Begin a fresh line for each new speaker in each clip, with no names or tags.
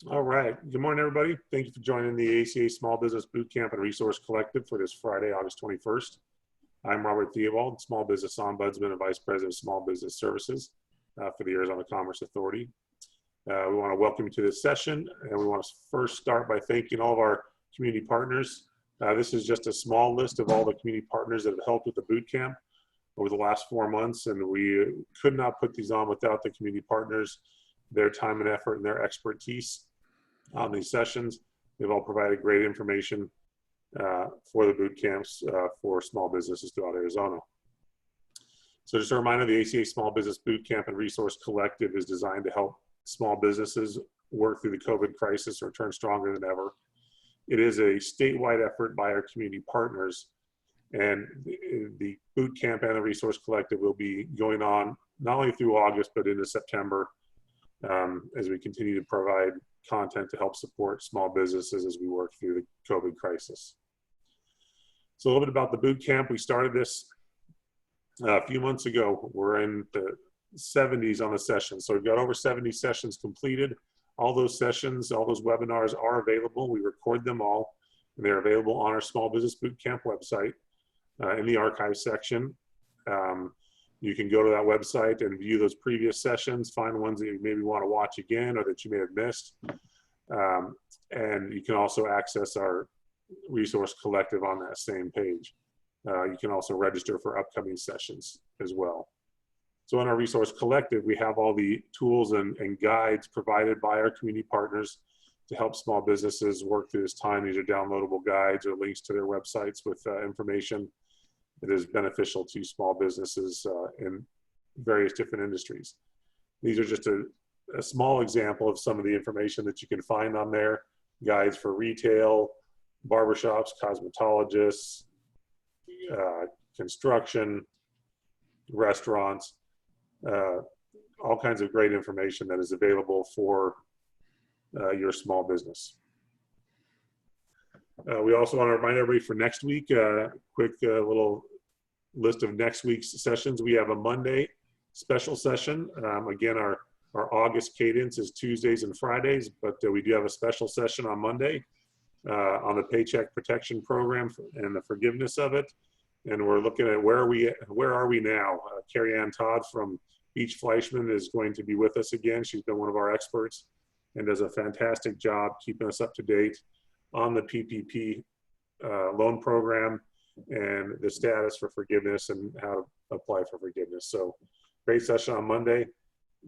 All right. Good morning, everybody. Thank you for joining the ACA Small Business Bootcamp and Resource Collective for this Friday, August 21st. I'm Robert Theobald, Small Business Ombudsman and Vice President of Small Business Services for the Arizona Commerce Authority. We want to welcome you to this session, and we want to first start by thanking all of our community partners. This is just a small list of all the community partners that have helped with the bootcamp over the last 4 months, and we could not put these on without the community partners, their time and effort and their expertise on these sessions. They've all provided great information for the boot camps for small businesses throughout Arizona. So just a reminder, the ACA Small Business Bootcamp and Resource Collective is designed to help small businesses work through the COVID crisis or return stronger than ever. It is a statewide effort by our community partners, and the bootcamp and the Resource Collective will be going on not only through August, but into September as we continue to provide content to help support small businesses as we work through the COVID crisis. So a little bit about the boot camp. We started this a few months ago. We're in the 70s on the sessions. So we've got over 70 sessions completed. All those sessions, all those webinars are available. We record them all, and they're available on our Small Business Bootcamp website in the archive section. You can go to that website and view those previous sessions, find ones that you maybe want to watch again or that you may have missed. And you can also access our Resource Collective on that same page. You can also register for upcoming sessions as well. So in our Resource Collective, we have all the tools and guides provided by our community partners to help small businesses work through this time. These are downloadable guides or links to their websites with information that is beneficial to small businesses in various different industries. These are just a small example of some of the information that you can find on there. Guides for retail, barbershops, cosmetologists, construction, restaurants, all kinds of great information that is available for your small business. We also want to remind everybody for next week, quick little list of next week's sessions. We have a Monday special session. Again, our August cadence is Tuesdays and Fridays, but we do have a special session on Monday on the Paycheck Protection Program and the forgiveness of it. And we're looking at where are we now? Carrie Ann Todd from Beach Fleischman is going to be with us again. She's been one of our experts and does a fantastic job keeping us up to date on the PPP loan program and the status for forgiveness and how to apply for forgiveness. So great session on Monday.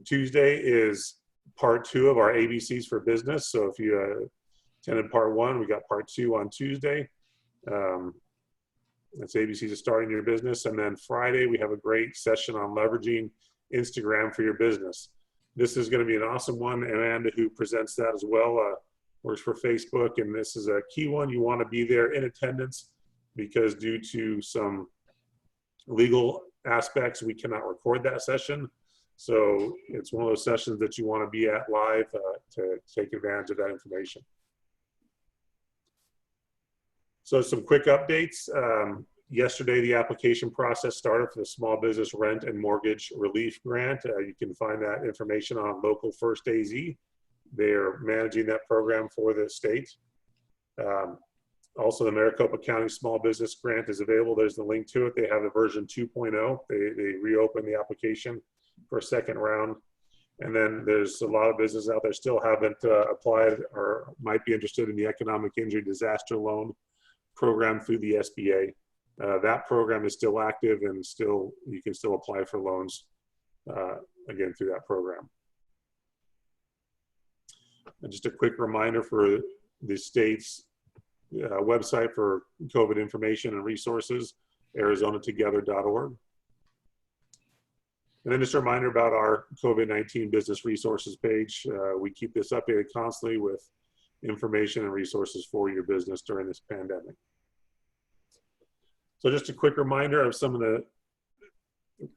Tuesday is part 2 of our ABCs for business. So if you attended part 1, we got part 2 on Tuesday. That's ABCs of starting your business. And then Friday, we have a great session on leveraging Instagram for your business. This is going to be an awesome one. Amanda, who presents that as well, works for Facebook, and this is a key one. You want to be there in attendance because due to some legal aspects, we cannot record that session. So it's one of those sessions that you want to be at live to take advantage of that information. So some quick updates. Yesterday, the application process started for the Small Business Rent and Mortgage Relief Grant. You can find that information on Local First AZ. They're managing that program for the state. Also, the Maricopa County Small Business Grant is available. There's the link to it. They have a version 2.0. They reopened the application for a second round. And then there's a lot of businesses out there still haven't applied or might be interested in the Economic Injury Disaster Loan program through the SBA. That program is still active and you can still apply for loans again through that program. And just a quick reminder for the state's website for COVID information and resources, arizonatogether.org. And then just a reminder about our COVID-19 business resources page. We keep this updated constantly with information and resources for your business during this pandemic. So just a quick reminder of some of the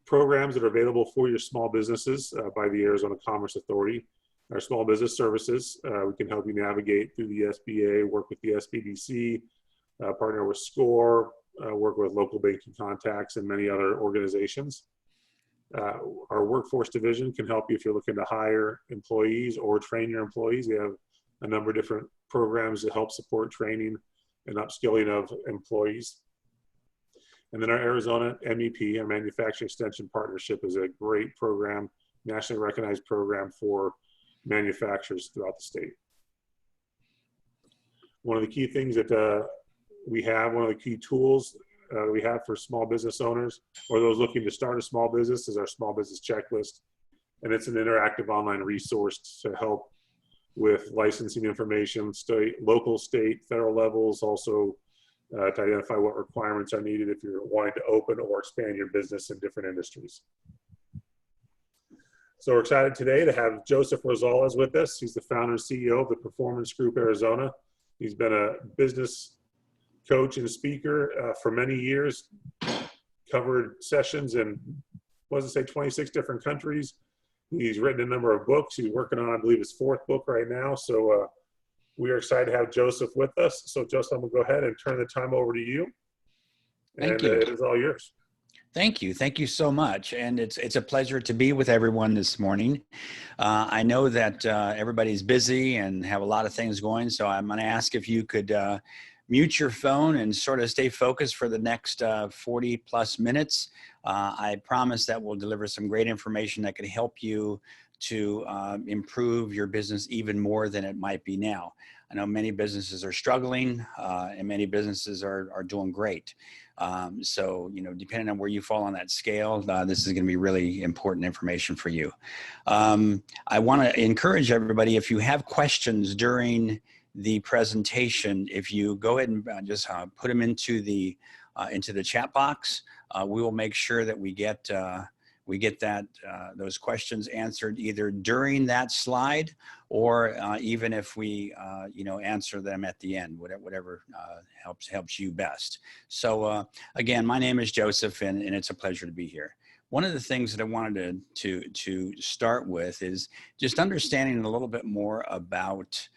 programs that are available for your small businesses by the Arizona Commerce Authority. Our small business services, we can help you navigate through the SBA, work with the SBDC, partner with SCORE, work with local banking contacts and many other organizations. Our workforce division can help you if you're looking to hire employees or train your employees. We have a number of different programs to help support training and upskilling of employees. And then our Arizona MEP, our Manufacturing Extension Partnership, is a great program, nationally recognized program for manufacturers throughout the state. One of the key things that we have, one of the key tools we have for small business owners or those looking to start a small business is our small business checklist. And it's an interactive online resource to help with licensing information, local, state, federal levels, also to identify what requirements are needed if you're wanting to open or expand your business in different industries. So we're excited today to have Joseph Rosales with us. He's the founder and CEO of the Performance Group Arizona. He's been a business coach and speaker for many years, covered sessions in, 26 different countries. He's written a number of books. He's working on, I believe, his 4th book right now. So we are excited to have Joseph with us. So Joseph, I'm gonna go ahead and turn the time over to you.
Thank you.
It is all yours.
Thank you. Thank you so much. And it's a pleasure to be with everyone this morning. I know that everybody's busy and have a lot of things going. So I'm going to ask if you could mute your phone and sort of stay focused for the next 40 plus minutes. I promise that we'll deliver some great information that can help you to improve your business even more than it might be now. I know many businesses are struggling and many businesses are doing great. So, depending on where you fall on that scale, this is going to be really important information for you. I want to encourage everybody, if you have questions during the presentation, if you go ahead and just put them into the chat box, we will make sure that we get those questions answered either during that slide or even if we answer them at the end, whatever helps you best. So again, my name is Joseph, and it's a pleasure to be here. One of the things that I wanted to start with is just understanding a little bit more about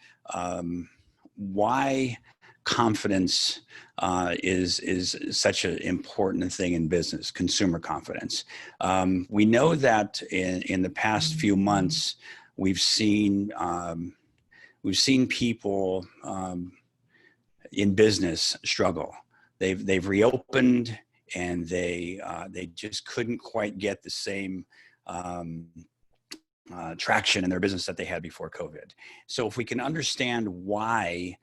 why confidence is such an important thing in business, consumer confidence. We know that in the past few months, we've seen people in business struggle. They've reopened and they just couldn't quite get the same traction in their business that they had before COVID. So if we can understand why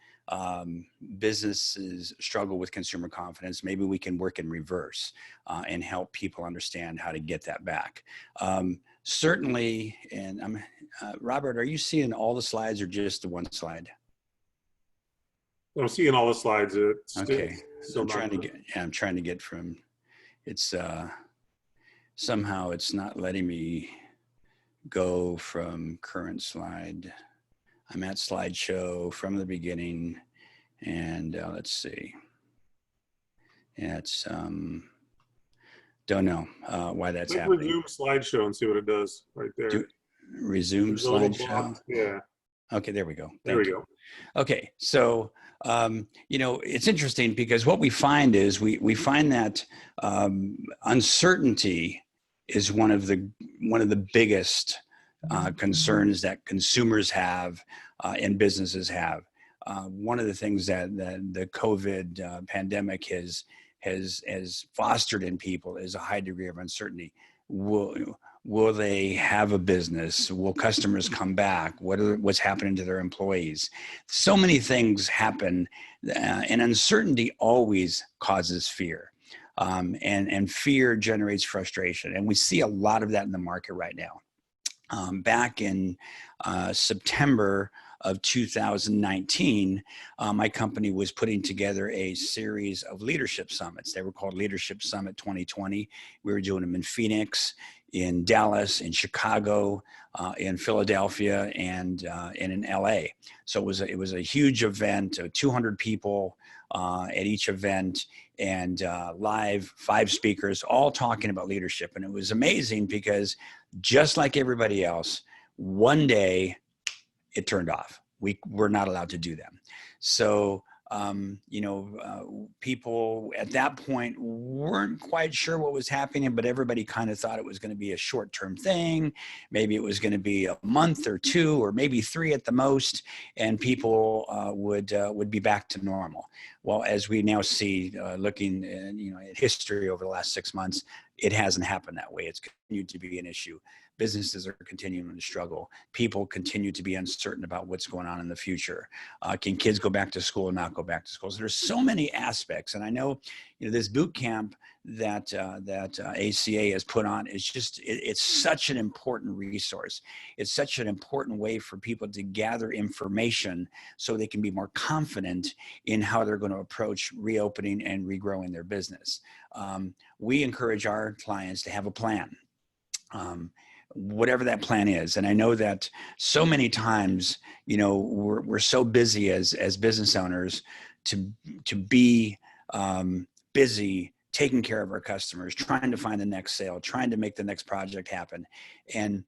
businesses struggle with consumer confidence, maybe we can work in reverse and help people understand how to get that back. Certainly, and Robert, are you seeing all the slides or just the one slide?
I'm seeing all the slides.
Okay, so I'm trying to get from, it's somehow it's not letting me go from current slide. I'm at slideshow from the beginning, and let's see. Yeah, it's don't know why that's happening.
Resume slideshow and see what it does right there.
Resume slideshow.
Yeah.
Okay, there we go.
There we go.
Okay, so it's interesting because what we find is we find that uncertainty is one of the biggest concerns that consumers have and businesses have. One of the things that the COVID pandemic has fostered in people is a high degree of uncertainty. Will they have a business? Will customers come back? What's happening to their employees? So many things happen, and uncertainty always causes fear. And fear generates frustration. And we see a lot of that in the market right now. Back in September of 2019, my company was putting together a series of leadership summits. They were called Leadership Summit 2020. We were doing them in Phoenix, in Dallas, in Chicago, in Philadelphia, and in LA. So it was a huge event, 200 people at each event, and live 5 speakers, all talking about leadership. And it was amazing because just like everybody else, one day it turned off. We were not allowed to do them. So People at that point weren't quite sure what was happening, but everybody kind of thought it was going to be a short-term thing. Maybe it was going to be a month or two, or maybe 3 at the most, and people would be back to normal. Well, as we now see, looking at history over the last 6 months, it hasn't happened that way. It's continued to be an issue. Businesses are continuing to struggle. People continue to be uncertain about what's going on in the future. Can kids go back to school or not go back to school? So there's so many aspects, and I know, this boot camp that ACA has put on is it's such an important resource. It's such an important way for people to gather information so they can be more confident in how they're going to approach reopening and regrowing their business. We encourage our clients to have a plan. Whatever that plan is. And I know that so many times, we're so busy as business owners to be busy taking care of our customers, trying to find the next sale, trying to make the next project happen. And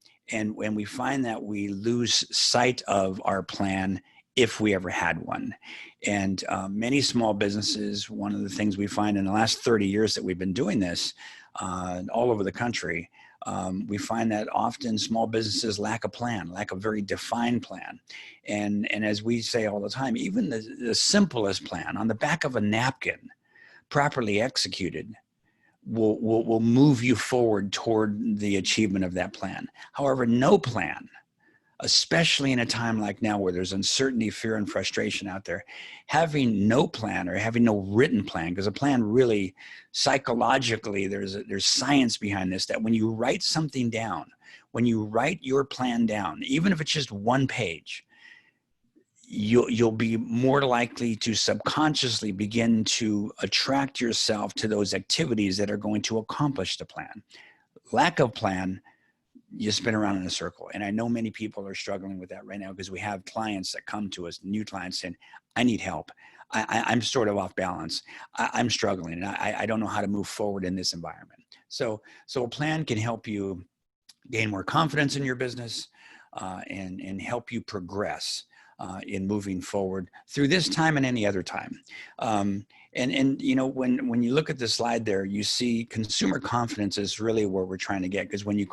when we find that we lose sight of our plan, if we ever had one. And many small businesses, one of the things we find in the last 30 years that we've been doing this all over the country, we find that often small businesses lack a plan, lack a very defined plan. And as we say all the time, even the simplest plan on the back of a napkin, properly executed, will move you forward toward the achievement of that plan. However, no plan, especially in a time like now where there's uncertainty, fear, and frustration out there, having no plan or having no written plan, because a plan really psychologically, there's science behind this, that when you write something down, when you write your plan down, even if it's just one page, you'll be more likely to subconsciously begin to attract yourself to those activities that are going to accomplish the plan. Lack of plan, you spin around in a circle. And I know many people are struggling with that right now, because we have clients that come to us, new clients, saying, I need help. I'm sort of off balance. I'm struggling, and I don't know how to move forward in this environment. So a plan can help you gain more confidence in your business and help you progress in moving forward through this time and any other time. And when you look at the slide there, you see consumer confidence is really where we're trying to get, because when you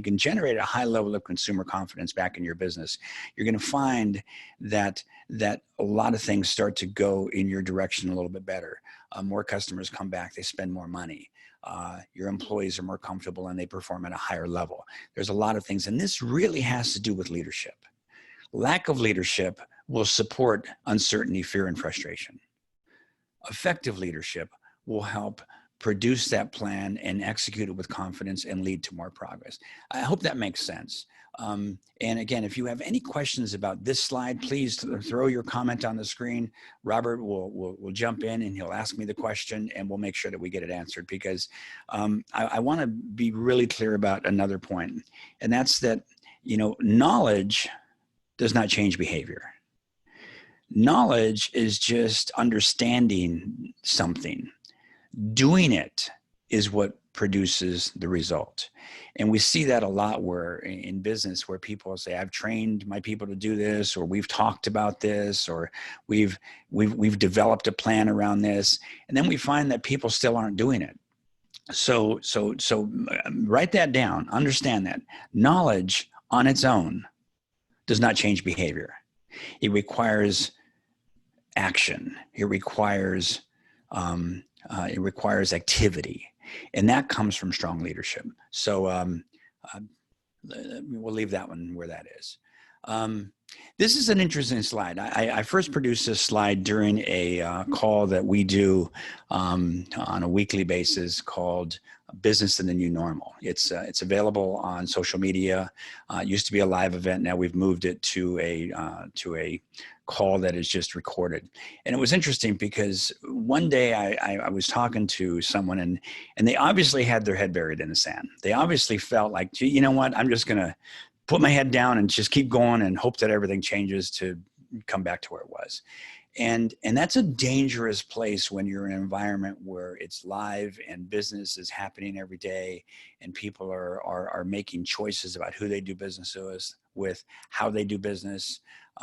can generate a high level of consumer confidence back in your business, you're going to find that a lot of things start to go in your direction a little bit better. More customers come back, they spend more money. Your employees are more comfortable and they perform at a higher level. There's a lot of things, and this really has to do with leadership. Lack of leadership will support uncertainty, fear, and frustration. Effective leadership will help produce that plan and execute it with confidence and lead to more progress. I hope that makes sense. And again, if you have any questions about this slide, please throw your comment on the screen. Robert will jump in and he'll ask me the question, and we'll make sure that we get it answered, because I want to be really clear about another point, and that's that, knowledge does not change behavior. Knowledge is just understanding something. Doing it is what produces the result. And we see that a lot where in business, where people say, I've trained my people to do this, or we've talked about this, or we've developed a plan around this. And then we find that people still aren't doing it. So write that down, understand that knowledge on its own does not change behavior. It requires action. It requires activity, and that comes from strong leadership. So we'll leave that one where that is. This is an interesting slide. I first produced this slide during a call that we do on a weekly basis called Business in the New Normal. It's available on social media. It used to be a live event. Now we've moved it to a call that is just recorded. And it was interesting because one day I was talking to someone and they obviously had their head buried in the sand. They obviously felt like, gee, you know what, I'm just going to put my head down and just keep going and hope that everything changes to come back to where it was. And that's a dangerous place when you're in an environment where it's live and business is happening every day and people are making choices about who they do business with, how they do business.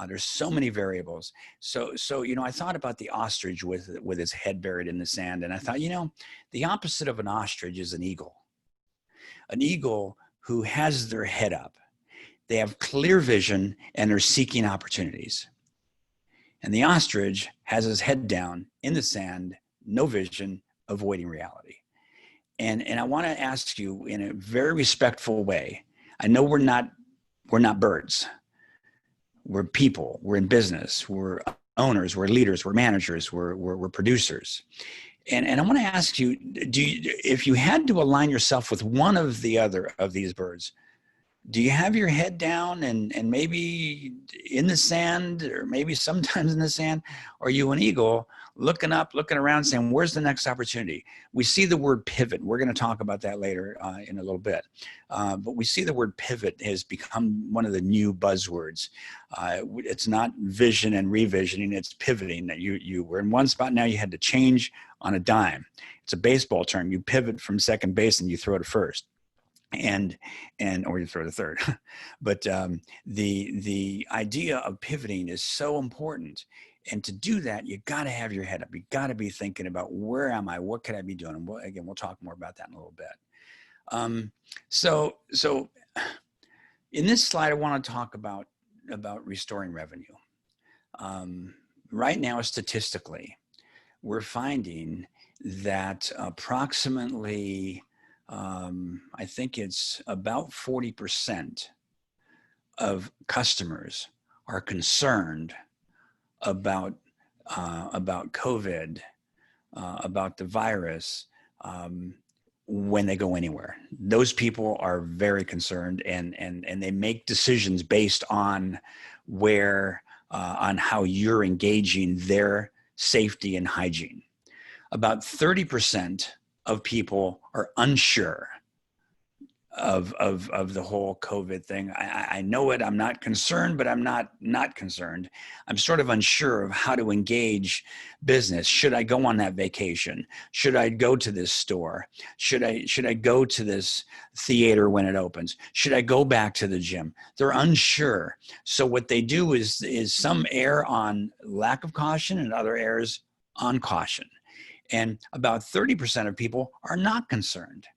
There's so many variables. So I thought about the ostrich with its head buried in the sand, and I thought, the opposite of an ostrich is an eagle. An eagle who has their head up. They have clear vision and are seeking opportunities. And the ostrich has his head down in the sand, no vision, avoiding reality. And I want to ask you in a very respectful way. I know we're not birds. We're people. We're in business. We're owners. We're leaders. We're managers. We're producers. And I want to ask you, if you had to align yourself with one of the other of these birds, do you have your head down and maybe in the sand, or maybe sometimes in the sand? Or are you an eagle looking up, looking around, saying, where's the next opportunity? We see the word pivot. We're going to talk about that later in a little bit. But we see the word pivot has become one of the new buzzwords. It's not vision and revisioning, it's pivoting. That you were in one spot, now you had to change on a dime. It's a baseball term. You pivot from second base and you throw to first. Or you throw the third. But the idea of pivoting is so important. And to do that, you got to have your head up. You got to be thinking about, where am I? What could I be doing? And again, we'll talk more about that in a little bit. So in this slide, I want to talk about restoring revenue. Right now, statistically, we're finding that approximately I think it's about 40% of customers are concerned about COVID, about the virus, when they go anywhere. Those people are very concerned, and they make decisions based on on how you're engaging their safety and hygiene. About 30% of people are unsure of the whole COVID thing. I know it. I'm not concerned, but I'm not concerned. I'm sort of unsure of how to engage business. Should I go on that vacation? Should I go to this store? Should I go to this theater when it opens? Should I go back to the gym? They're unsure. So what they do is some err on lack of caution and other errs on caution. And about 30% of people are not concerned.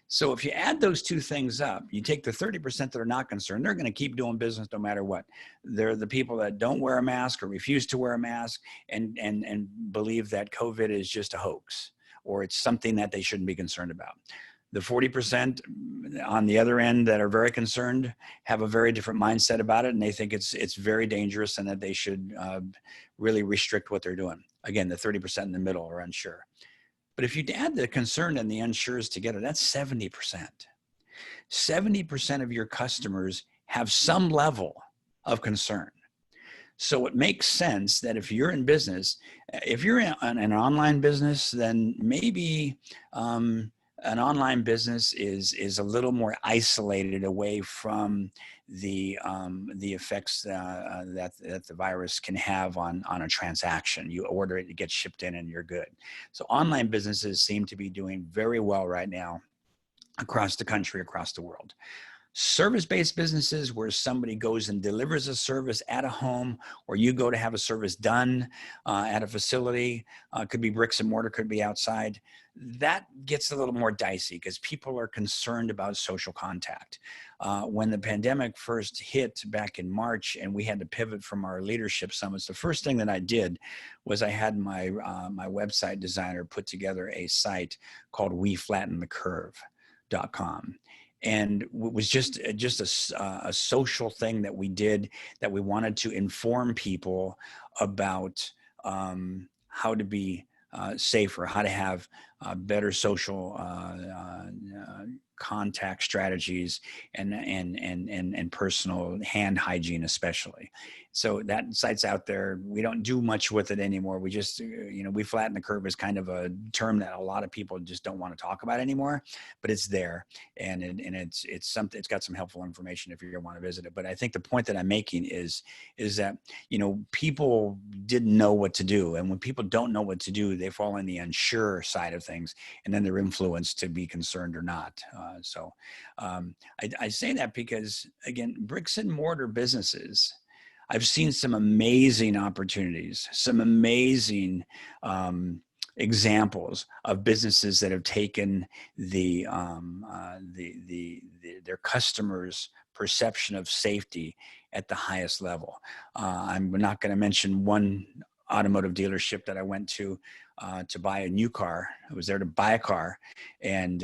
So if you add those two things up, you take the 30% that are not concerned, they're going to keep doing business no matter what. They're the people that don't wear a mask or refuse to wear a mask and believe that COVID is just a hoax, or it's something that they shouldn't be concerned about. The 40% on the other end that are very concerned have a very different mindset about it, and they think it's very dangerous and that they should really restrict what they're doing. Again, the 30% in the middle are unsure. But if you add the concerned and the unsures together, that's 70%. 70% of your customers have some level of concern. So it makes sense that if you're in business, if you're in an online business, then maybe an online business is a little more isolated away from the effects that the virus can have on a transaction. You order it, it gets shipped in, and you're good. So online businesses seem to be doing very well right now across the country, across the world. Service-based businesses where somebody goes and delivers a service at a home, or you go to have a service done at a facility, could be bricks and mortar, could be outside. That gets a little more dicey because people are concerned about social contact. When the pandemic first hit back in March and we had to pivot from our leadership summits, the first thing that I did was I had my website designer put together a site called WeFlattenTheCurve.com. And it was just a social thing that we did, that we wanted to inform people about how to be safer, how to have better social contact strategies and personal hand hygiene especially. So that site's out there. We don't do much with it anymore. We just, we flatten the curve is kind of a term that a lot of people just don't want to talk about anymore, but it's there. And it's something, it's got some helpful information if you want to visit it. But I think the point that I'm making is that, people didn't know what to do. And when people don't know what to do, they fall on the unsure side of things, and then they're influenced to be concerned or not. I say that because, again, bricks and mortar businesses, I've seen some amazing opportunities, some amazing examples of businesses that have taken their customers' perception of safety at the highest level. I'm not going to mention one automotive dealership that I went to buy a new car. I was there to buy a car, and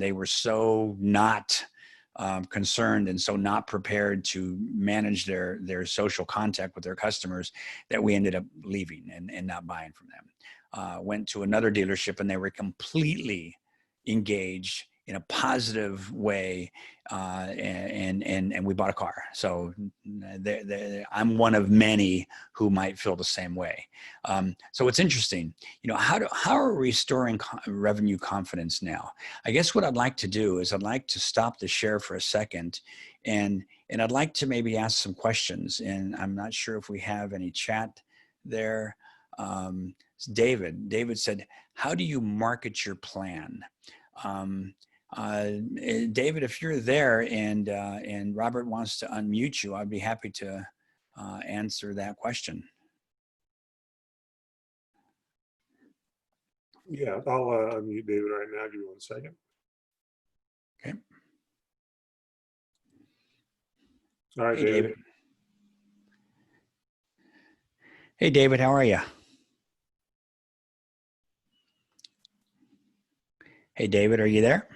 they were so not concerned and so not prepared to manage their social contact with their customers that we ended up leaving and not buying from them. Went to another dealership and they were completely engaged in a positive way, and we bought a car. So I'm one of many who might feel the same way. So it's interesting, how are we restoring revenue confidence now? I guess what I'd like to do is I'd like to stop the share for a second, and I'd like to maybe ask some questions. And I'm not sure if we have any chat there. David said, how do you market your plan? David, if you're there and Robert wants to unmute you, I'd be happy to answer that question.
Yeah, I'll unmute David right now. Give me 1 second.
Okay.
All right,
Hey,
David.
Hey, David, how are you? Hey, David, are you there?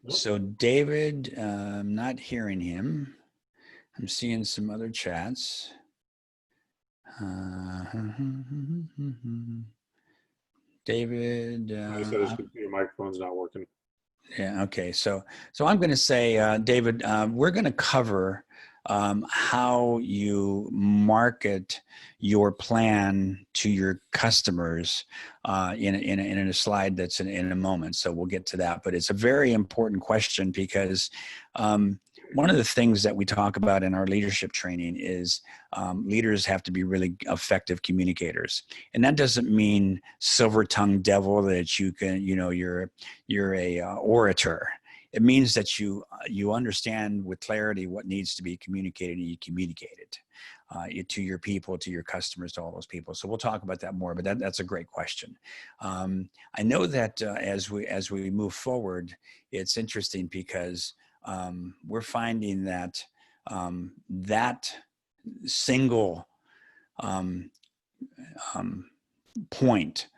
So David, I'm not hearing him. I'm seeing some other chats. David.
I said your microphone's not working.
Yeah. Okay. So I'm going to say, David, we're going to cover how you market your plan to your customers in a slide that's in a moment. So we'll get to that. But it's a very important question because one of the things that we talk about in our leadership training is leaders have to be really effective communicators. And that doesn't mean silver-tongued devil that you can, you're a orator. It means that you understand with clarity what needs to be communicated, and you communicate it to your people, to your customers, to all those people. So we'll talk about that more, but that's a great question. I know that as we move forward, it's interesting because we're finding that that single point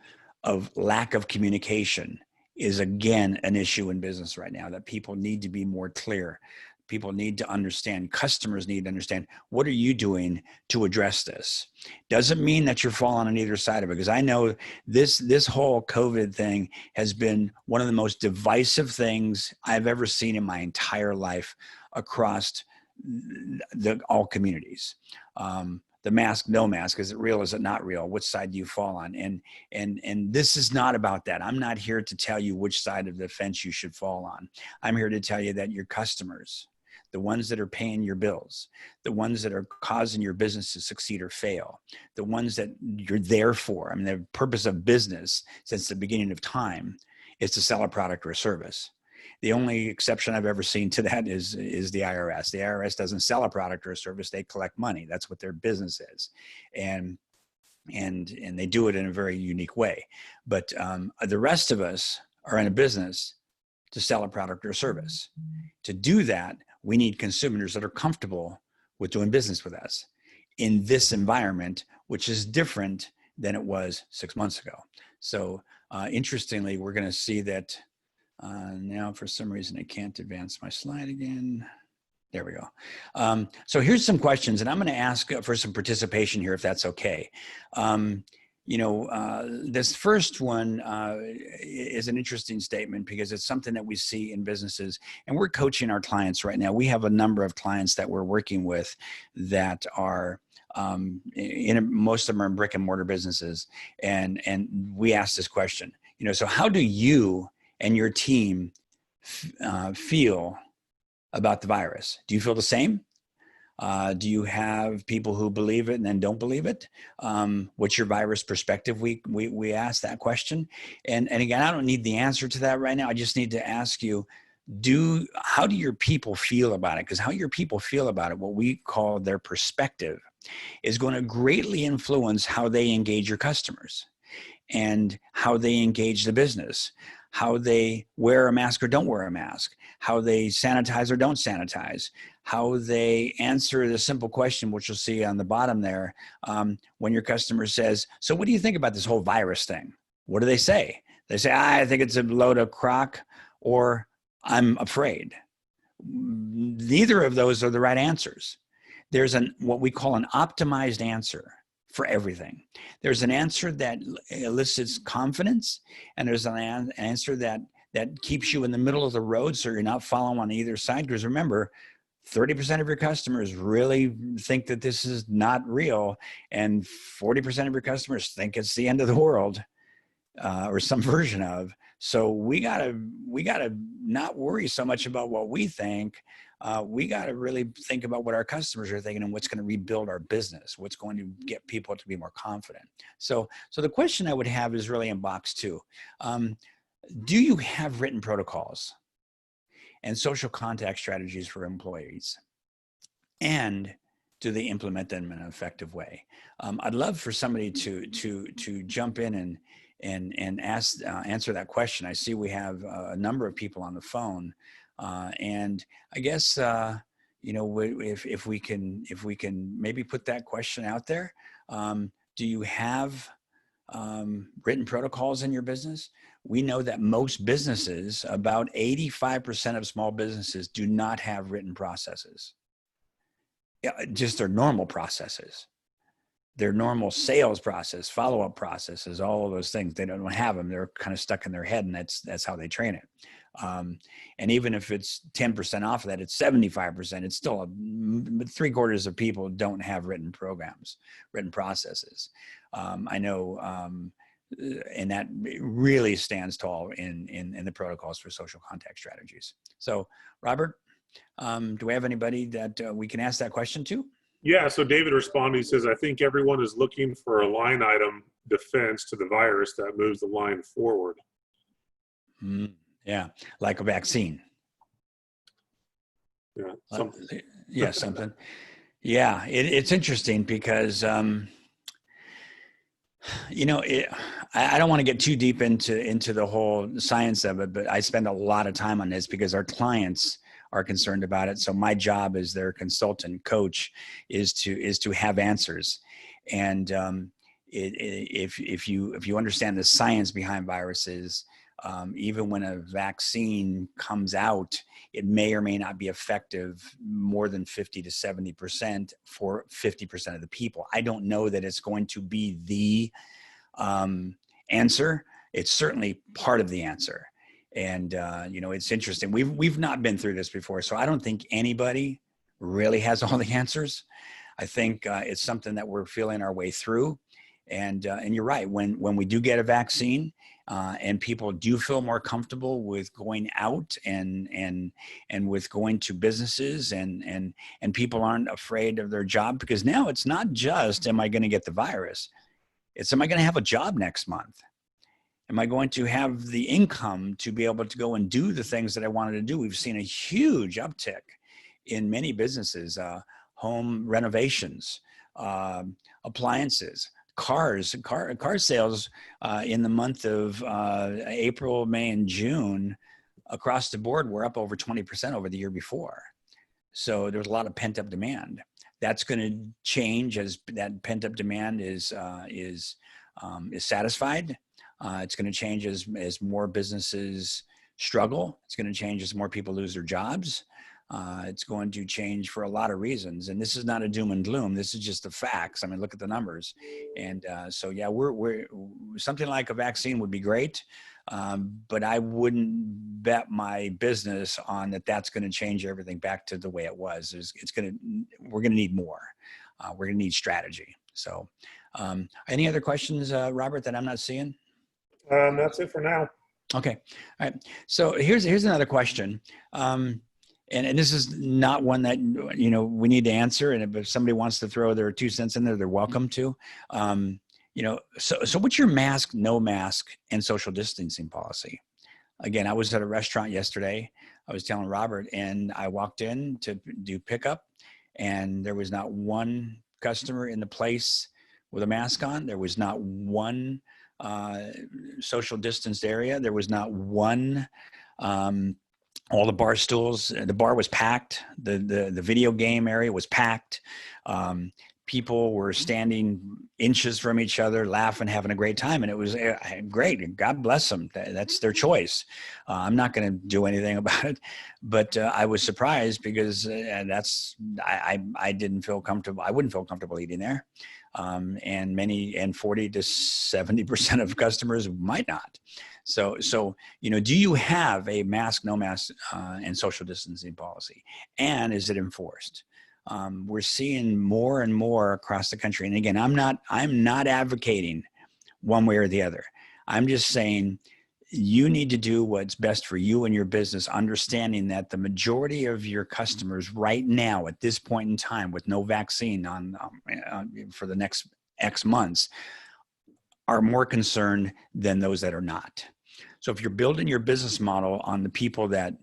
of lack of communication is again an issue in business right now, that people need to be more clear. People need to understand, customers need to understand, what are you doing to address this? Doesn't mean that you're falling on either side of it, because I know this whole COVID thing has been one of the most divisive things I've ever seen in my entire life across all communities. The mask, no mask, is it real? Is it not real? Which side do you fall on? And this is not about that. I'm not here to tell you which side of the fence you should fall on. I'm here to tell you that your customers, the ones that are paying your bills, the ones that are causing your business to succeed or fail, the ones that you're there for. I mean, the purpose of business since the beginning of time is to sell a product or a service. The only exception I've ever seen to that is the IRS. The IRS doesn't sell a product or a service; they collect money. That's what their business is, and they do it in a very unique way. But the rest of us are in a business to sell a product or a service. To do that, we need consumers that are comfortable with doing business with us in this environment, which is different than it was 6 months ago. So interestingly, we're going to see that now for some reason I can't advance my slide again. There we go. So here's some questions, and I'm going to ask for some participation here, if that's okay. This first one is an interesting statement because it's something that we see in businesses, and we're coaching our clients right now. We have a number of clients that we're working with that are most of them are in brick and mortar businesses, and we ask this question. So how do you and your team feel about the virus? Do you feel the same? Do you have people who believe it and then don't believe it? What's your virus perspective? We ask that question. And again, I don't need the answer to that right now. I just need to ask you, how do your people feel about it? Because how your people feel about it, what we call their perspective, is going to greatly influence how they engage your customers and how they engage the business, how they wear a mask or don't wear a mask, how they sanitize or don't sanitize, how they answer the simple question, which you'll see on the bottom there. When your customer says, so what do you think about this whole virus thing? What do they say? They say, I think it's a load of crock, or I'm afraid. Neither of those are the right answers. There's what we call an optimized answer for everything. There's an answer that elicits confidence, and there's an answer that keeps you in the middle of the road so you're not following on either side. Because remember, 30% of your customers really think that this is not real, and 40% of your customers think it's the end of the world, or some version of. So we gotta not worry so much about what we think. We got to really think about what our customers are thinking and what's going to rebuild our business, what's going to get people to be more confident. So the question I would have is really in box 2. Do you have written protocols and social contact strategies for employees? And do they implement them in an effective way? I'd love for somebody to jump in and answer that question. I see we have a number of people on the phone. And I guess, if we can maybe put that question out there, do you have written protocols in your business? We know that most businesses, about 85% of small businesses, do not have written processes. Just their normal processes, their normal sales process, follow-up processes, all of those things. They don't have them. They're kind of stuck in their head, and that's how they train it. And even if it's 10% off of that, it's 75%. It's still 3/4 of people don't have written programs, written processes. I know, and that really stands tall in the protocols for social contact strategies. So, Robert, do we have anybody that we can ask that question to?
Yeah, so David responded, he says, I think everyone is looking for a line item defense to the virus that moves the line forward.
Yeah, like a vaccine.
Yeah, something.
Yeah, something. Yeah, it's interesting because, I don't want to get too deep into the whole science of it, but I spend a lot of time on this because our clients are concerned about it. So my job as their consultant coach is to have answers. And if you understand the science behind viruses, even when a vaccine comes out, it may or may not be effective more than 50 to 70% for 50% of the people. I don't know that it's going to be the answer. It's certainly part of the answer. And, it's interesting. We've not been through this before, so I don't think anybody really has all the answers. I think it's something that we're feeling our way through. And you're right. When we do get a vaccine, and people do feel more comfortable with going out and with going to businesses and people aren't afraid of their job, because now it's not just, am I going to get the virus? It's, am I going to have a job next month? Am I going to have the income to be able to go and do the things that I wanted to do? We've seen a huge uptick in many businesses, home renovations, appliances, car sales in the month of April, May, and June across the board were up over 20% over the year before. So there's a lot of pent up demand. That's going to change as that pent up demand is satisfied. It's going to change as more businesses struggle. It's going to change as more people lose their jobs. It's going to change for a lot of reasons. And this is not a doom and gloom. This is just the facts. I mean, look at the numbers. And so, yeah, we're something like a vaccine would be great. But I wouldn't bet my business on that's going to change everything back to the way it was. We're going to need more. We're going to need strategy. So any other questions, Robert, that I'm not seeing?
That's it for now.
Okay. All right. So here's another question. And this is not one that, we need to answer. And if somebody wants to throw their 2 cents in there, they're welcome to. So what's your mask, no mask, and social distancing policy? Again, I was at a restaurant yesterday. I was telling Robert, and I walked in to do pickup, and there was not one customer in the place with a mask on. There was not one social distanced area. There was not one. All the bar stools, the bar was packed. The video game area was packed. People were standing inches from each other, laughing, having a great time. And it was great. God bless them. That's their choice. I'm not going to do anything about it, but I was surprised because I didn't feel comfortable. I wouldn't feel comfortable eating there. And 40 to 70% of customers might not. So, do you have a mask, no mask, and social distancing policy? And is it enforced? We're seeing more and more across the country. And again, I'm not advocating one way or the other. I'm just saying you need to do what's best for you and your business, understanding that the majority of your customers right now at this point in time with no vaccine for the next X months are more concerned than those that are not. So if you're building your business model on the people that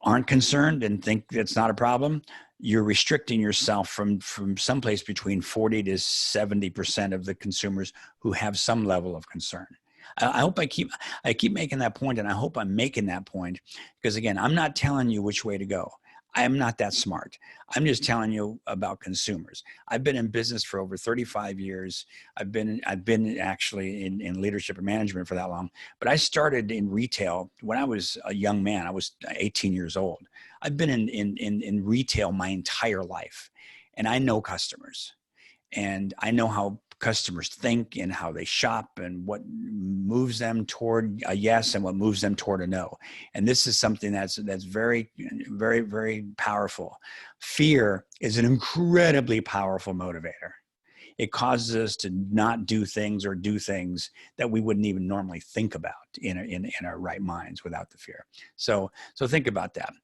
aren't concerned and think it's not a problem, you're restricting yourself from someplace between 40 to 70% of the consumers who have some level of concern. I hope I keep making that point, and I hope I'm making that point because again, I'm not telling you which way to go. I'm not that smart. I'm just telling you about consumers. I've been in business for over 35 years. I've been actually in leadership and management for that long, but I started in retail when I was a young man. I was 18 years old. I've been in retail my entire life, and I know customers, and I know how customers think and how they shop and what moves them toward a yes and what moves them toward a no. And this is something that's very, very, very powerful. Fear is an incredibly powerful motivator. It causes us to not do things or do things that we wouldn't even normally think about in our right minds without the fear. So think about that.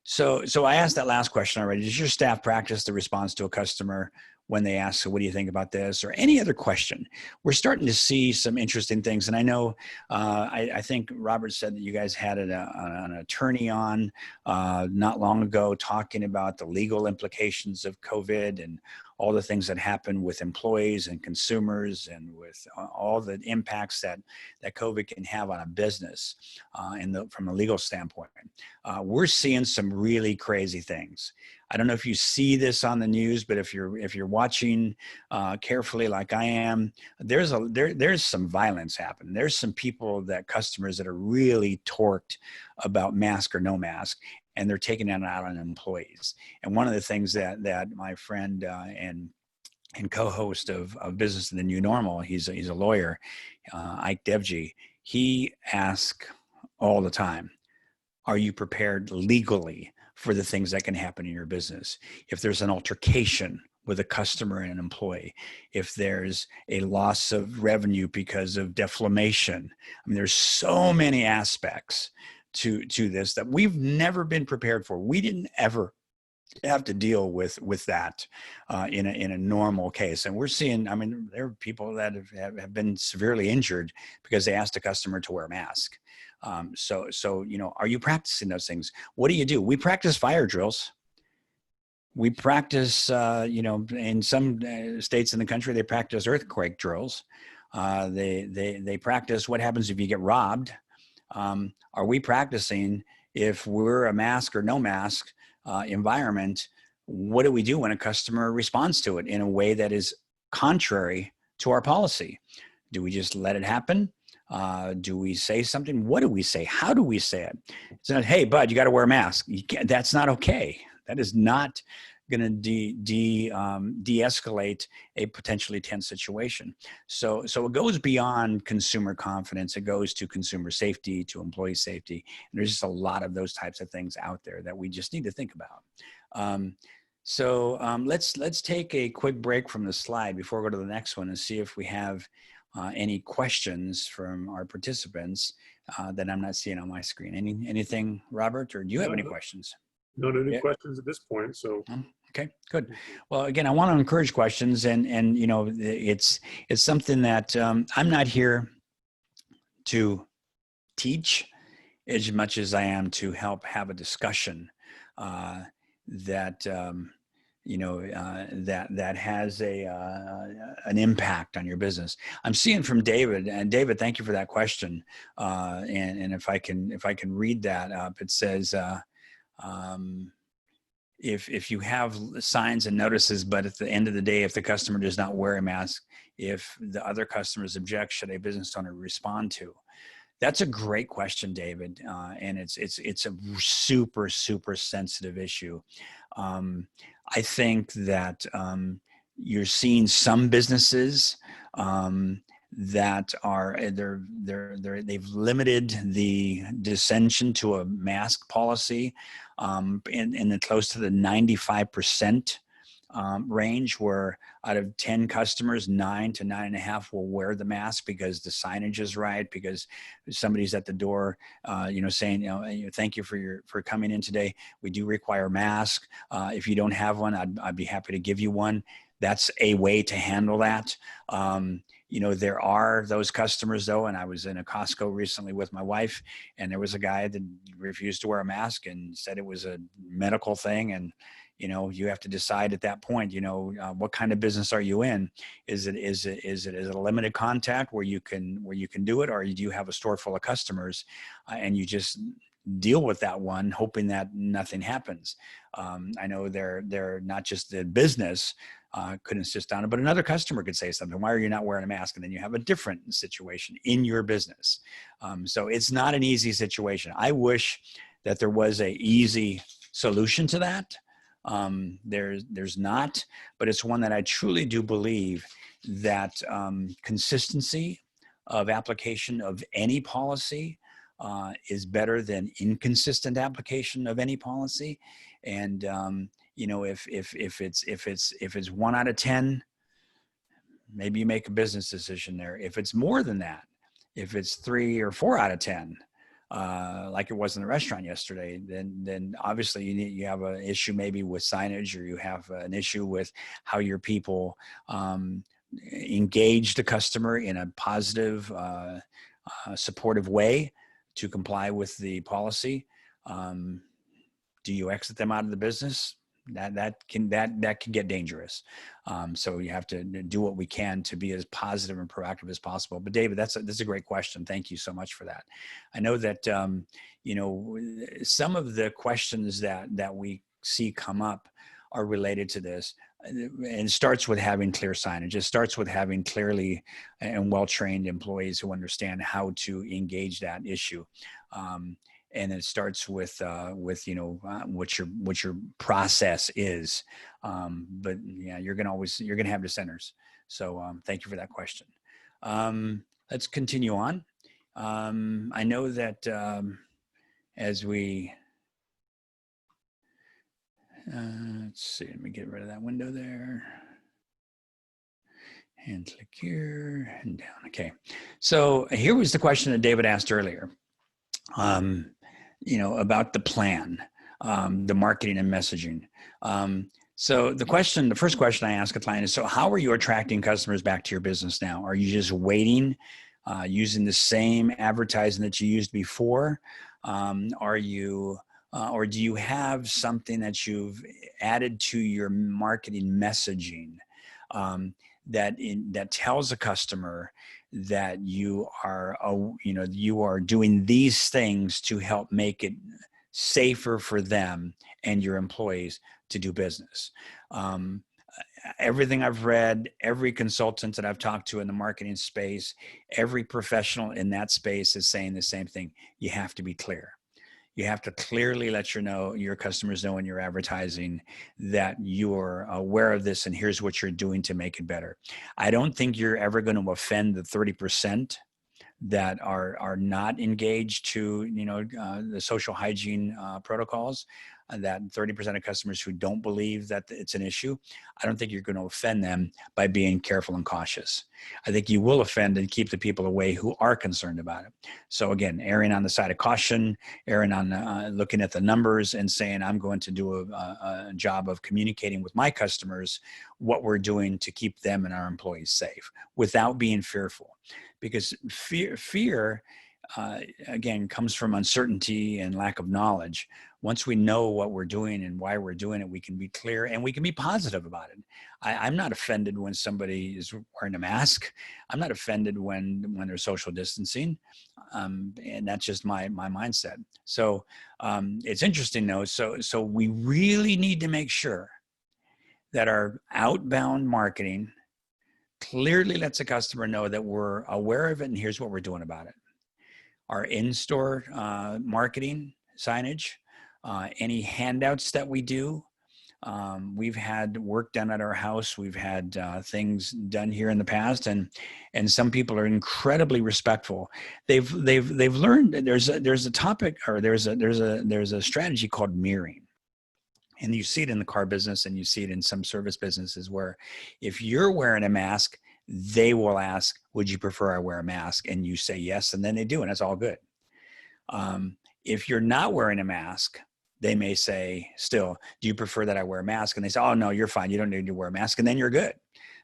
So I asked that last question already. Does your staff practice the response to a customer when they ask, so what do you think about this, or any other question? We're starting to see some interesting things. And I know, I think Robert said that you guys had an attorney on not long ago talking about the legal implications of COVID and all the things that happen with employees and consumers and with all the impacts that COVID can have on a business from a legal standpoint. We're seeing some really crazy things. I don't know if you see this on the news, but if you're watching carefully like I am, there's some violence happening. There's some customers that are really torqued about mask or no mask, and they're taking that out on employees. And one of the things that my friend and co-host of Business in the New Normal, he's a lawyer, Ike Devji, he asks all the time, are you prepared legally for the things that can happen in your business? If there's an altercation with a customer and an employee, if there's a loss of revenue because of defamation, I mean, there's so many aspects to this that we've never been prepared for. We didn't ever have to deal with that in a normal case. And we're seeing, I mean, there are people that have been severely injured because they asked a customer to wear a mask. So, are you practicing those things? What do you do? We practice fire drills. We practice, in some states in the country, they practice earthquake drills. They practice what happens if you get robbed. Are we practicing if we're a mask or no mask environment? What do we do when a customer responds to it in a way that is contrary to our policy? Do we just let it happen? Do we say something? What do we say? How do we say it? It's not, hey, bud, you got to wear a mask. That's not okay. That is not going to de-escalate a potentially tense situation. So it goes beyond consumer confidence. It goes to consumer safety, to employee safety. And there's just a lot of those types of things out there that we just need to think about. Let's take a quick break from the slide before we go to the next one and see if we have any questions from our participants that I'm not seeing on my screen. Anything, Robert, or do you have any questions?
No new questions at this point. So
okay, good. Well, again, I want to encourage questions, and it's something that I'm not here to teach. as much as I am to help have a discussion that that has an impact on your business. I'm seeing from David, and David, thank you for that question. And if I can read that up, it says, if you have signs and notices, but at the end of the day, if the customer does not wear a mask, if the other customers object, should a business owner respond to? That's a great question, David, and it's a super sensitive issue. I think that you're seeing some businesses that are they've limited the dissension to a mask policy in close to the 95% range, where out of 10 customers, 9 to 9.5 will wear the mask because the signage is right, because somebody's at the door, saying, thank you for coming in today. We do require a mask. If you don't have one, I'd be happy to give you one. That's a way to handle that. There are those customers though, and I was in a Costco recently with my wife, and there was a guy that refused to wear a mask and said it was a medical thing. And you have to decide at that point, what kind of business are you in? Is it a limited contact where you can do it, or do you have a store full of customers and you just deal with that one, hoping that nothing happens? I know they're not just the business could insist on it, but another customer could say something. Why are you not wearing a mask? And then you have a different situation in your business. So it's not an easy situation. I wish that there was a easy solution to that. There's not, but it's one that I truly do believe that consistency of application of any policy is better than inconsistent application of any policy. And if it's 1 out of 10, maybe you make a business decision there. If it's more than that, if it's 3 or 4 out of 10, like it was in the restaurant yesterday, then obviously you have an issue maybe with signage, or you have an issue with how your people engage the customer in a positive, supportive way to comply with the policy. Do you exit them out of the business? That can get dangerous. So you have to do what we can to be as positive and proactive as possible. But David, that's a great question. Thank you so much for that. I know that some of the questions that we see come up are related to this, and it starts with having clear signage. It starts with having clearly and well-trained employees who understand how to engage that issue. And it starts with what your process is. But yeah, you're gonna have dissenters. So thank you for that question. Let's continue on. I know that as we let's see, let me get rid of that window there. And click here and down. Okay. So here was the question that David asked earlier. About the plan, the marketing and messaging. So the first question I ask a client is, so how are you attracting customers back to your business now? Are you just waiting, using the same advertising that you used before? Or do you have something that you've added to your marketing messaging that tells a customer that you are doing these things to help make it safer for them and your employees to do business? Everything I've read, every consultant that I've talked to in the marketing space, every professional in that space is saying the same thing. You have to be clear. You have to clearly let your customers know in your advertising that you're aware of this and here's what you're doing to make it better. I don't think you're ever going to offend the 30% that are not engaged to the social hygiene protocols. That 30% of customers who don't believe that it's an issue, I don't think you're going to offend them by being careful and cautious. I think you will offend and keep the people away who are concerned about it. So again, erring on the side of caution, erring on looking at the numbers and saying, I'm going to do a job of communicating with my customers what we're doing to keep them and our employees safe without being fearful. Because fear again, comes from uncertainty and lack of knowledge. Once we know what we're doing and why we're doing it, we can be clear and we can be positive about it. I'm not offended when somebody is wearing a mask. I'm not offended when there's social distancing, and that's just my mindset. So it's interesting though. So we really need to make sure that our outbound marketing clearly lets the customer know that we're aware of it and here's what we're doing about it. Our in-store marketing signage, any handouts that we do. We've had work done at our house. We've had things done here in the past, and some people are incredibly respectful. They've learned that there's a topic, or there's a strategy called mirroring. And you see it in the car business and you see it in some service businesses where if you're wearing a mask, they will ask, would you prefer I wear a mask? And you say yes, and then they do, and it's all good. If you're not wearing a mask, they may say still, do you prefer that I wear a mask? And they say, oh, no, you're fine. You don't need to wear a mask. And then you're good.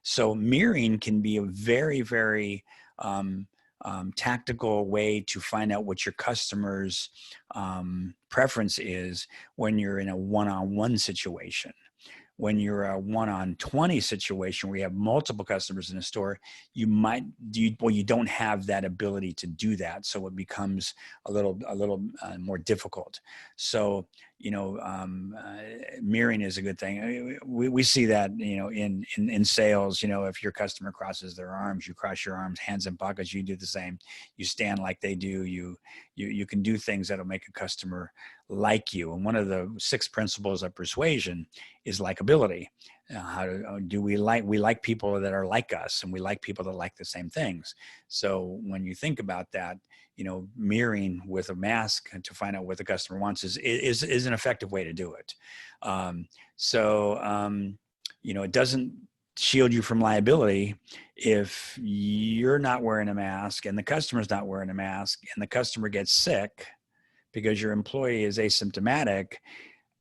So mirroring can be a very, very tactical way to find out what your customer's preference is when you're in a one-on-one situation. When you're a 1-on-20 situation where you have multiple customers in a store, you don't have that ability to do that. So it becomes a little more difficult. So, mirroring is a good thing. We see that, in sales, if your customer crosses their arms, you cross your arms, hands in pockets, you do the same. You stand like they do. You can do things that'll make a customer like you. And one of the 6 principles of persuasion is likability. We like people that are like us, and we like people that like the same things. So when you think about that, mirroring with a mask to find out what the customer wants is an effective way to do it. It doesn't shield you from liability if you're not wearing a mask and the customer's not wearing a mask and the customer gets sick because your employee is asymptomatic.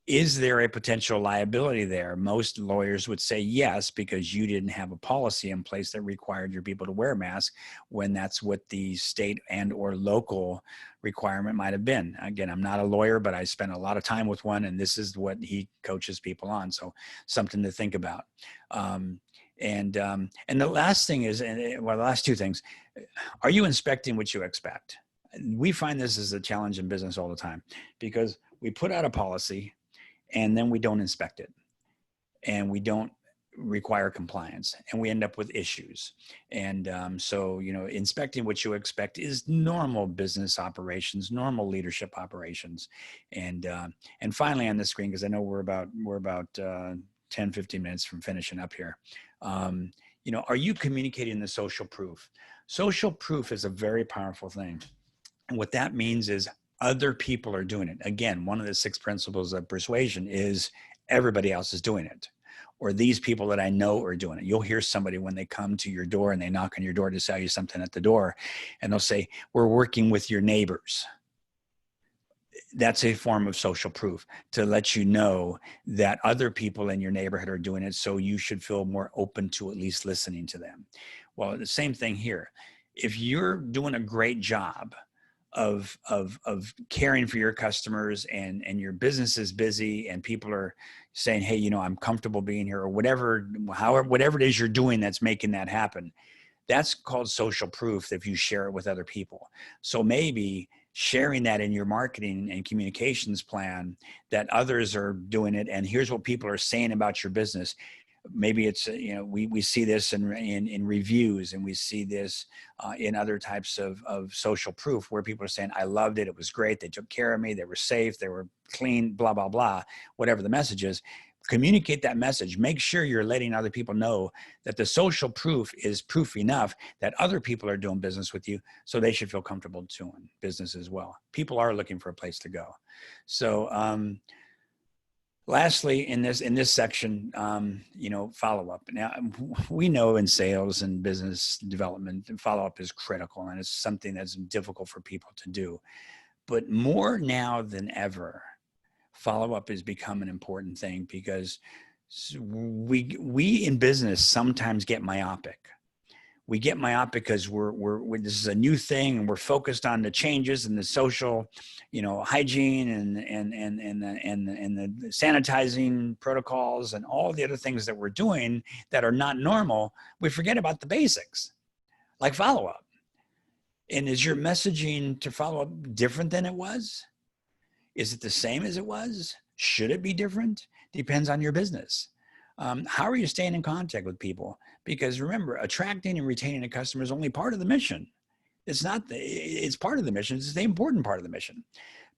Is there a potential liability there? Most lawyers would say yes, because you didn't have a policy in place that required your people to wear masks when that's what the state and or local requirement might have been. Again, I'm not a lawyer, but I spent a lot of time with one, and this is what he coaches people on. So something to think about. And the last thing is, the last 2 things, are you inspecting what you expect? We find this is a challenge in business all the time because we put out a policy and then we don't inspect it and we don't require compliance and we end up with issues. And inspecting what you expect is normal business operations, normal leadership operations. And finally on the screen, because I know we're about 10, 15 minutes from finishing up here. Are you communicating the social proof? Social proof is a very powerful thing. And what that means is other people are doing it. Again, one of the 6 principles of persuasion is everybody else is doing it, or these people that I know are doing it. You'll hear somebody when they come to your door and they knock on your door to sell you something at the door, and they'll say, we're working with your neighbors. That's a form of social proof to let you know that other people in your neighborhood are doing it. So you should feel more open to at least listening to them. Well, the same thing here. If you're doing a great job of caring for your customers and your business is busy and people are saying, hey, I'm comfortable being here, or whatever it is you're doing that's making that happen, that's called social proof if you share it with other people. So maybe sharing that in your marketing and communications plan that others are doing it, and here's what people are saying about your business. Maybe it's, we see this in reviews, and we see this in other types of social proof where people are saying, I loved it. It was great. They took care of me. They were safe. They were clean, blah, blah, blah, whatever the message is. Communicate that message. Make sure you're letting other people know that the social proof is proof enough that other people are doing business with you, so they should feel comfortable doing business as well. People are looking for a place to go. So, lastly, in this section, follow-up. Now, we know in sales and business development, follow-up is critical, and it's something that's difficult for people to do. But more now than ever, follow-up has become an important thing because we in business sometimes get myopic. we get myopic because this is a new thing and we're focused on the changes and the social, hygiene and the sanitizing protocols and all the other things that we're doing that are not normal. We forget about the basics, like follow-up. And is your messaging to follow up different than it was? Is it the same as it was? Should it be different? Depends on your business. How are you staying in contact with people? Because remember, attracting and retaining a customer is only part of the mission. It's part of the mission. It's the important part of the mission.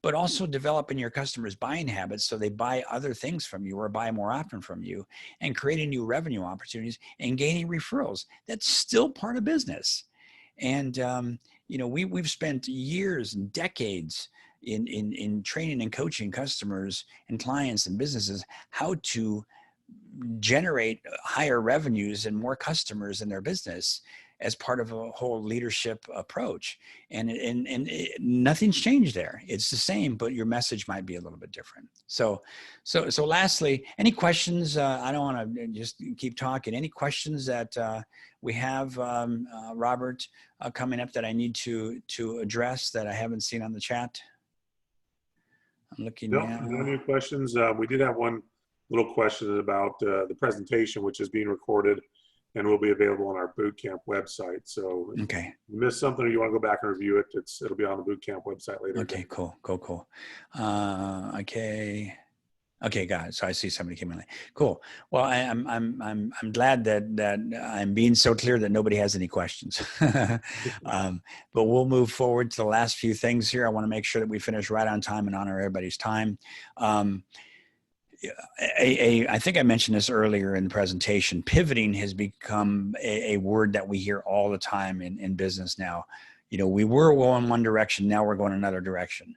But also developing your customers' buying habits so they buy other things from you or buy more often from you, and creating new revenue opportunities and gaining referrals. That's still part of business. And, we've spent years and decades in training and coaching customers and clients and businesses how to generate higher revenues and more customers in their business as part of a whole leadership approach. And nothing's changed there. It's the same, but your message might be a little bit different. So lastly, any questions? I don't want to just keep talking. Any questions that we have, Robert, coming up that I need to address that I haven't seen on the chat? I'm looking now.
No new questions. We did have one little question about the presentation, which is being recorded and will be available on our bootcamp website. So
okay,
if you missed something or you want to go back and review it, it'll be on the bootcamp website later.
Okay, cool. Okay, got it. So I see somebody came in. Cool. Well, I'm glad that I'm being so clear that nobody has any questions. But we'll move forward to the last few things here. I want to make sure that we finish right on time and honor everybody's time. I think I mentioned this earlier in the presentation. Pivoting has become a word that we hear all the time in business now. We were going one direction, now we're going another direction.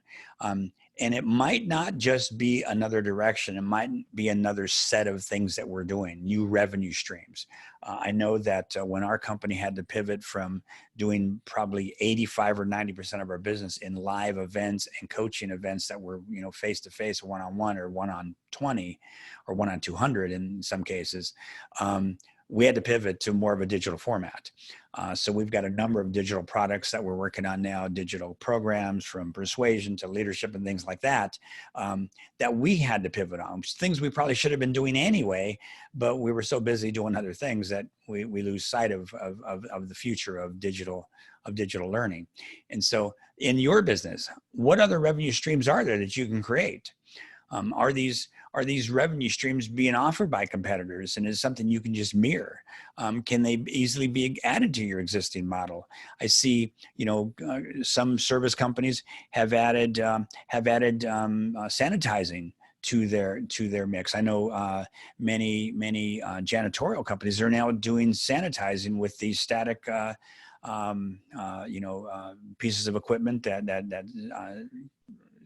And it might not just be another direction. It might be another set of things that we're doing, new revenue streams. I know that when our company had to pivot from doing probably 85 or 90% of our business in live events and coaching events that were, face-to-face, one-on-one or 1-on-20 or 1-on-200 in some cases, we had to pivot to more of a digital format. So we've got a number of digital products that we're working on now, digital programs from persuasion to leadership and things like that, that we had to pivot on, things we probably should have been doing anyway, but we were so busy doing other things that we lose sight of the future of digital learning. And so in your business, what other revenue streams are there that you can create? Are these revenue streams being offered by competitors, and is something you can just mirror? Can they easily be added to your existing model? I see, some service companies have added sanitizing to their mix. I know many janitorial companies are now doing sanitizing with these static pieces of equipment that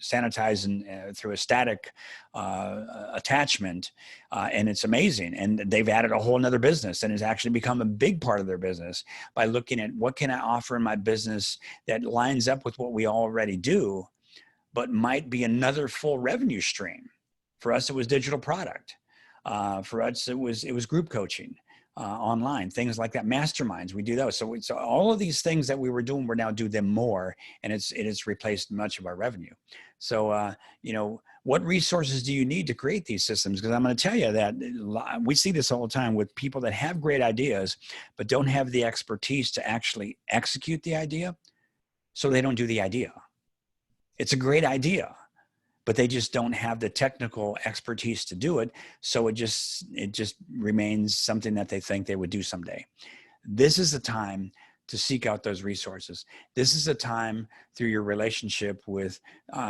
sanitize through a static attachment, and it's amazing. And they've added a whole nother business, and it's actually become a big part of their business by looking at what can I offer in my business that lines up with what we already do, but might be another full revenue stream. For us, it was digital product. For us, it was group coaching. Online, things like that, masterminds, we do those. So all of these things that we were doing, we're now do them more, and it's replaced much of our revenue. So, what resources do you need to create these systems? Because I'm going to tell you that we see this all the time with people that have great ideas, but don't have the expertise to actually execute the idea. So they don't do the idea. It's a great idea, but they just don't have the technical expertise to do it. So it just remains something that they think they would do someday. This is the time to seek out those resources. This is a time through your relationship with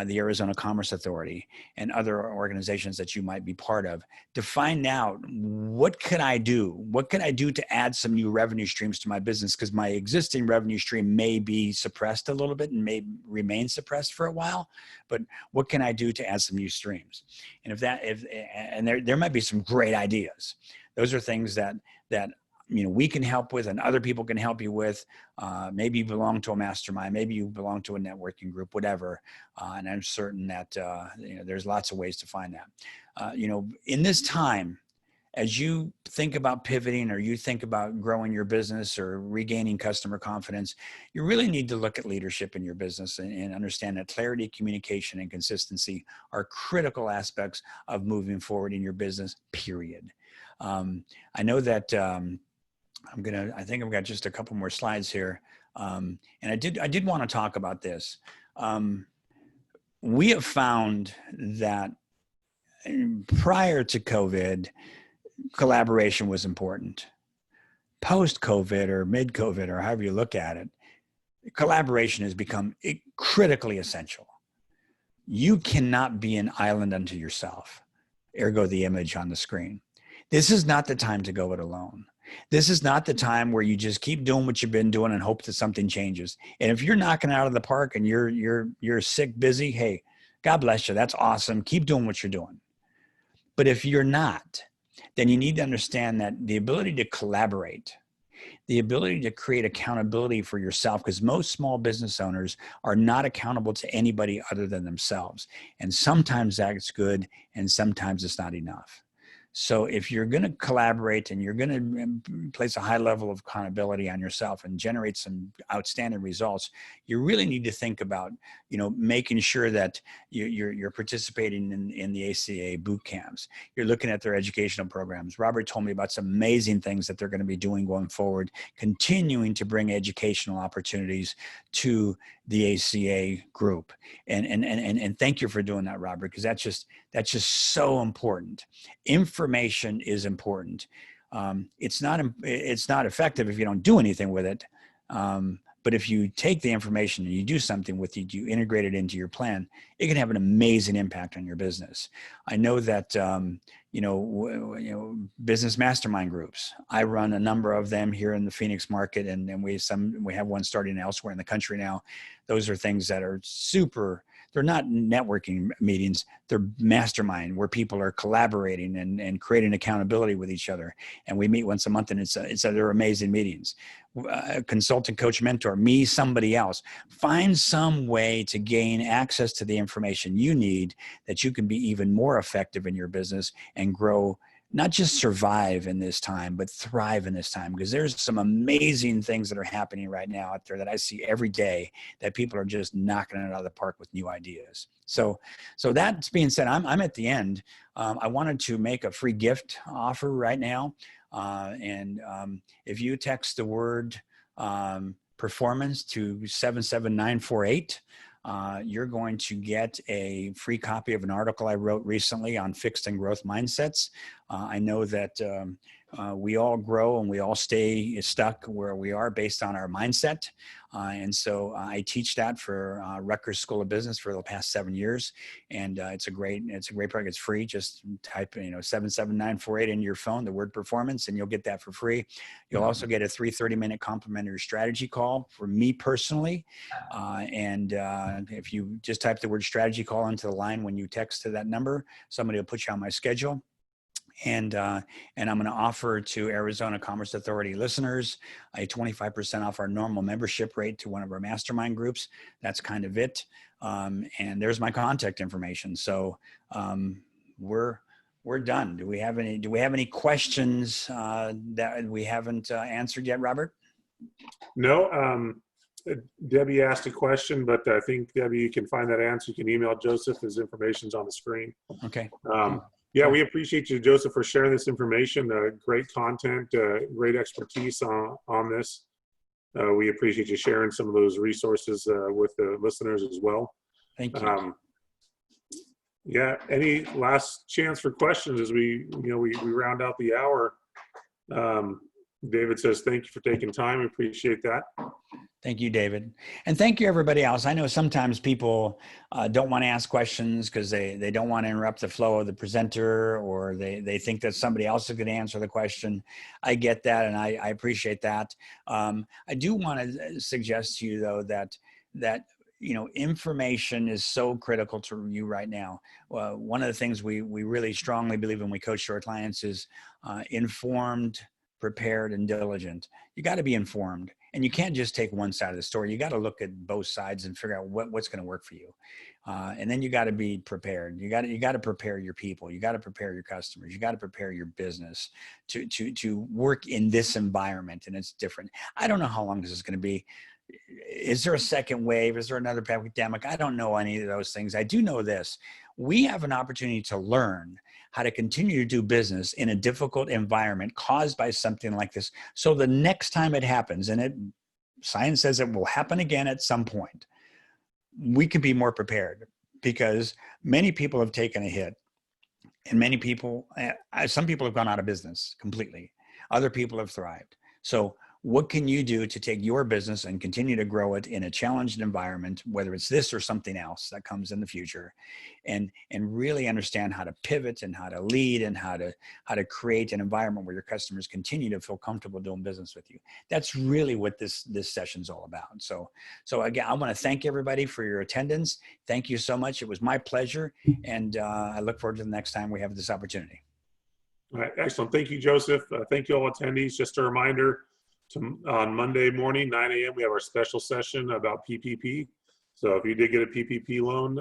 the Arizona Commerce Authority and other organizations that you might be part of to find out, what can I do? What can I do to add some new revenue streams to my business? Because my existing revenue stream may be suppressed a little bit and may remain suppressed for a while, but what can I do to add some new streams? And there might be some great ideas. Those are things that we can help with, and other people can help you with. Maybe you belong to a mastermind, maybe you belong to a networking group, whatever. And I'm certain that there's lots of ways to find that. In this time, as you think about pivoting or you think about growing your business or regaining customer confidence, you really need to look at leadership in your business and understand that clarity, communication, and consistency are critical aspects of moving forward in your business, period. I know that I think I've got just a couple more slides here. And I did want to talk about this. We have found that prior to COVID, collaboration was important. Post-COVID or mid-COVID, or however you look at it, collaboration has become critically essential. You cannot be an island unto yourself, ergo the image on the screen. This is not the time to go it alone. This is not the time where you just keep doing what you've been doing and hope that something changes. And if you're knocking out of the park and you're sick, busy, hey, God bless you. That's awesome. Keep doing what you're doing. But if you're not, then you need to understand that the ability to collaborate, the ability to create accountability for yourself, because most small business owners are not accountable to anybody other than themselves. And sometimes that's good, and sometimes it's not enough. So if you're going to collaborate and you're going to place a high level of accountability on yourself and generate some outstanding results, you really need to think about, making sure that you're participating in the ACA boot camps. You're looking at their educational programs. Robert told me about some amazing things that they're going to be doing going forward, continuing to bring educational opportunities to the ACA group. And thank you for doing that, Robert, because that's just so important. Information is important. It's not effective if you don't do anything with it. But if you take the information and you do something with it, you integrate it into your plan, it can have an amazing impact on your business. I know that, business mastermind groups. I run a number of them here in the Phoenix market, and we have one starting elsewhere in the country now. Those are things that are they're not networking meetings, they're mastermind where people are collaborating and creating accountability with each other. And we meet once a month, and they're amazing meetings. Consultant, coach, mentor, me, somebody else. Find some way to gain access to the information you need that you can be even more effective in your business and grow, not just survive in this time, but thrive in this time, because there's some amazing things that are happening right now out there that I see every day that people are just knocking it out of the park with new ideas. So that being said, I'm at the end. I wanted to make a free gift offer right now. And if you text the word performance to 77948, you're going to get a free copy of an article I wrote recently on fixed and growth mindsets. I know that we all grow and we all stay stuck where we are based on our mindset. And so I teach that for Rutgers School of Business for the past 7 years. And it's a great product. It's free. Just type, 77948 in your phone, the word performance, and you'll get that for free. You'll also get a 30-minute complimentary strategy call for me personally. And if you just type the word strategy call into the line when you text to that number, somebody will put you on my schedule. And I'm going to offer to Arizona Commerce Authority listeners a 25% off our normal membership rate to one of our mastermind groups. That's kind of it. And there's my contact information. So we're done. Do we have any questions that we haven't answered yet, Robert?
No. Debbie asked a question, but I think, Debbie, you can find that answer. You can email Joseph. His information's on the screen.
Okay.
Yeah, we appreciate you, Joseph, for sharing this information. Great content, great expertise on this. We appreciate you sharing some of those resources with the listeners as well.
Thank you.
Yeah, any last chance for questions as we round out the hour? David says, thank you for taking time. We appreciate that.
Thank you, David. And thank you, everybody else. I know sometimes people don't want to ask questions because they don't want to interrupt the flow of the presenter, or they think that somebody else is going to answer the question. I get that, and I appreciate that. I do want to suggest to you, though, that information is so critical to you right now. One of the things we really strongly believe when we coach our clients is informed, prepared, and diligent. You got to be informed. And you can't just take one side of the story. You got to look at both sides and figure out what's going to work for you. And then you got to be prepared. You got to prepare your people. You got to prepare your customers. You got to prepare your business to work in this environment. And it's different. I don't know how long this is going to be. Is there a second wave? Is there another pandemic? I don't know any of those things. I do know this. We have an opportunity to learn how to continue to do business in a difficult environment caused by something like this. So the next time it happens, and science says it will happen again at some point, we can be more prepared, because many people have taken a hit, and many people, some people have gone out of business completely. Other people have thrived. So what can you do to take your business and continue to grow it in a challenged environment, whether it's this or something else that comes in the future, and really understand how to pivot and how to lead and how to create an environment where your customers continue to feel comfortable doing business with you. That's really what this session's all about. So again, I want to thank everybody for your attendance. Thank you so much. It was my pleasure. And I look forward to the next time we have this opportunity.
All right, excellent. Thank you, Joseph. Thank you all attendees. Just a reminder, on Monday morning, 9 a.m., we have our special session about PPP. So if you did get a PPP loan,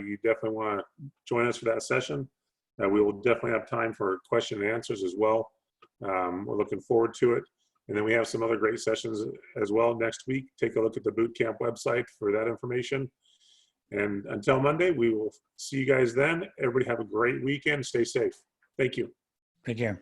you definitely want to join us for that session. We will definitely have time for question and answers as well. We're looking forward to it. And then we have some other great sessions as well next week. Take a look at the boot camp website for that information. And until Monday, we will see you guys then. Everybody have a great weekend. Stay safe. Thank you.
Take care.